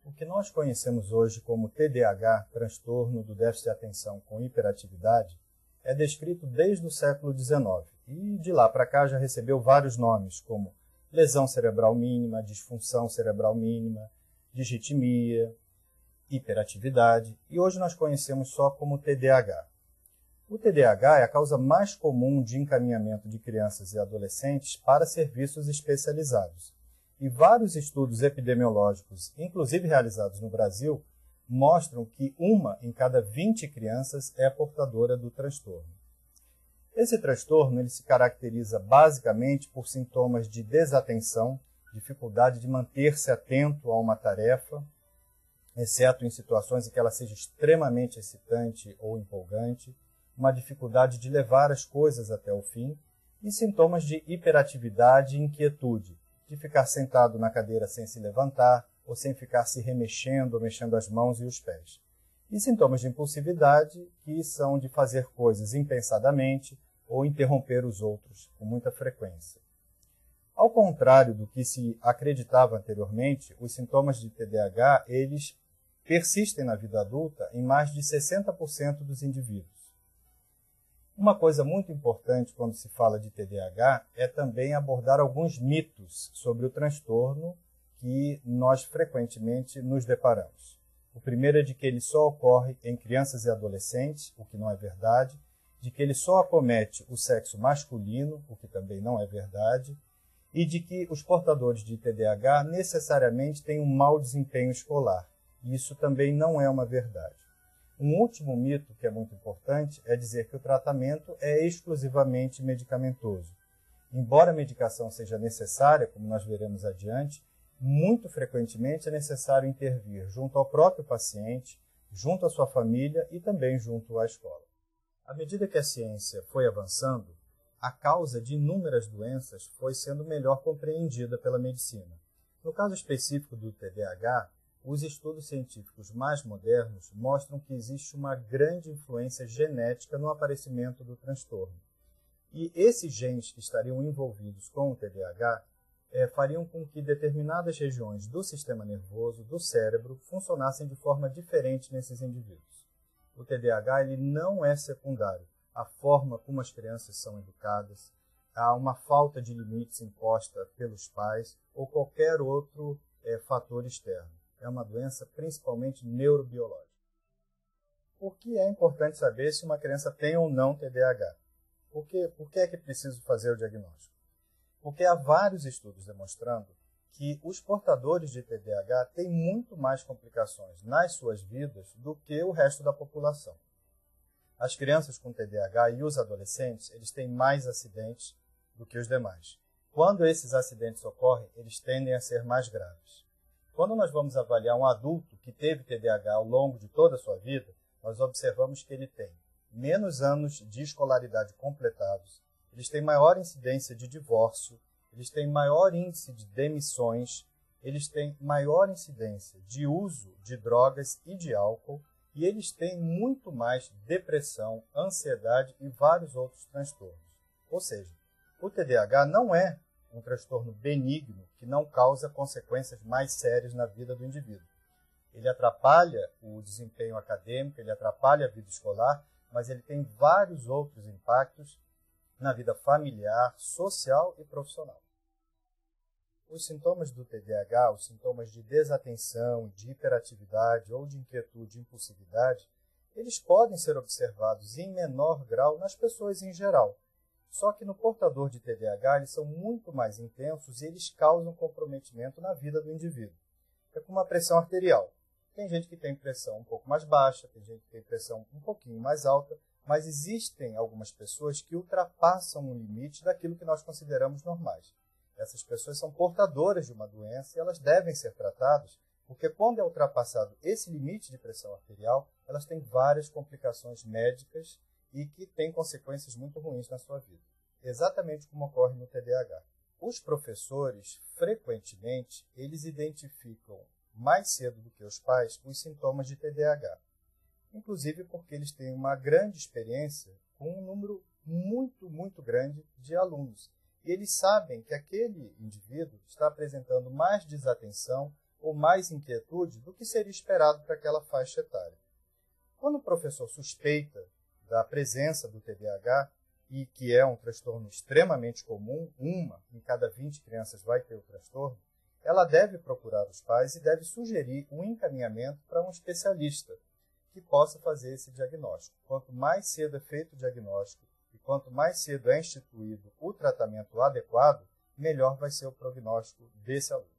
O que nós conhecemos hoje como TDAH, transtorno do déficit de atenção com hiperatividade, é descrito desde o século XIX e de lá para cá já recebeu vários nomes, como lesão cerebral mínima, disfunção cerebral mínima, disritmia, hiperatividade, e hoje nós conhecemos só como TDAH. O TDAH é a causa mais comum de encaminhamento de crianças e adolescentes para serviços especializados. E vários estudos epidemiológicos, inclusive realizados no Brasil, mostram que 1 em cada 20 crianças é portadora do transtorno. Esse transtorno ele se caracteriza basicamente por sintomas de desatenção, dificuldade de manter-se atento a uma tarefa, exceto em situações em que ela seja extremamente excitante ou empolgante, uma dificuldade de levar as coisas até o fim, e sintomas de hiperatividade e inquietude, de ficar sentado na cadeira sem se levantar, ou sem ficar se remexendo ou mexendo as mãos e os pés. E sintomas de impulsividade, que são de fazer coisas impensadamente ou interromper os outros com muita frequência. Ao contrário do que se acreditava anteriormente, os sintomas de TDAH, eles persistem na vida adulta em mais de 60% dos indivíduos. Uma coisa muito importante quando se fala de TDAH é também abordar alguns mitos sobre o transtorno que nós frequentemente nos deparamos. O primeiro é de que ele só ocorre em crianças e adolescentes, o que não é verdade, de que ele só acomete o sexo masculino, o que também não é verdade, e de que os portadores de TDAH necessariamente têm um mau desempenho escolar. Isso também não é uma verdade. Um último mito que é muito importante é dizer que o tratamento é exclusivamente medicamentoso. Embora a medicação seja necessária, como nós veremos adiante, muito frequentemente é necessário intervir junto ao próprio paciente, junto à sua família e também junto à escola. À medida que a ciência foi avançando, a causa de inúmeras doenças foi sendo melhor compreendida pela medicina. No caso específico do TDAH, os estudos científicos mais modernos mostram que existe uma grande influência genética no aparecimento do transtorno. E esses genes que estariam envolvidos com o TDAH fariam com que determinadas regiões do sistema nervoso, do cérebro, funcionassem de forma diferente nesses indivíduos. O TDAH ele não é secundário à forma como as crianças são educadas, a uma falta de limites imposta pelos pais ou qualquer outro fator externo. É uma doença principalmente neurobiológica. Por que é importante saber se uma criança tem ou não TDAH? Por que é que é preciso fazer o diagnóstico? Porque há vários estudos demonstrando que os portadores de TDAH têm muito mais complicações nas suas vidas do que o resto da população. As crianças com TDAH e os adolescentes, eles têm mais acidentes do que os demais. Quando esses acidentes ocorrem, eles tendem a ser mais graves. Quando nós vamos avaliar um adulto que teve TDAH ao longo de toda a sua vida, nós observamos que ele tem menos anos de escolaridade completados, eles têm maior incidência de divórcio, eles têm maior índice de demissões, eles têm maior incidência de uso de drogas e de álcool, e eles têm muito mais depressão, ansiedade e vários outros transtornos. Ou seja, o TDAH não é um transtorno benigno que não causa consequências mais sérias na vida do indivíduo. Ele atrapalha o desempenho acadêmico, ele atrapalha a vida escolar, mas ele tem vários outros impactos na vida familiar, social e profissional. Os sintomas do TDAH, os sintomas de desatenção, de hiperatividade ou de inquietude e impulsividade, eles podem ser observados em menor grau nas pessoas em geral. Só que no portador de TDAH eles são muito mais intensos e eles causam comprometimento na vida do indivíduo. É como a pressão arterial. Tem gente que tem pressão um pouco mais baixa, tem gente que tem pressão um pouquinho mais alta, mas existem algumas pessoas que ultrapassam o limite daquilo que nós consideramos normais. Essas pessoas são portadoras de uma doença e elas devem ser tratadas, porque quando é ultrapassado esse limite de pressão arterial, elas têm várias complicações médicas e que têm consequências muito ruins na sua vida. Exatamente como ocorre no TDAH. Os professores, frequentemente, eles identificam mais cedo do que os pais os sintomas de TDAH. Inclusive porque eles têm uma grande experiência com um número muito grande de alunos. e eles sabem que aquele indivíduo está apresentando mais desatenção ou mais inquietude do que seria esperado para aquela faixa etária. Quando o professor suspeita da presença do TDAH, e que é um transtorno extremamente comum, uma em cada 20 crianças vai ter o transtorno, ela deve procurar os pais e deve sugerir um encaminhamento para um especialista que possa fazer esse diagnóstico. Quanto mais cedo é feito o diagnóstico e quanto mais cedo é instituído o tratamento adequado, melhor vai ser o prognóstico desse aluno.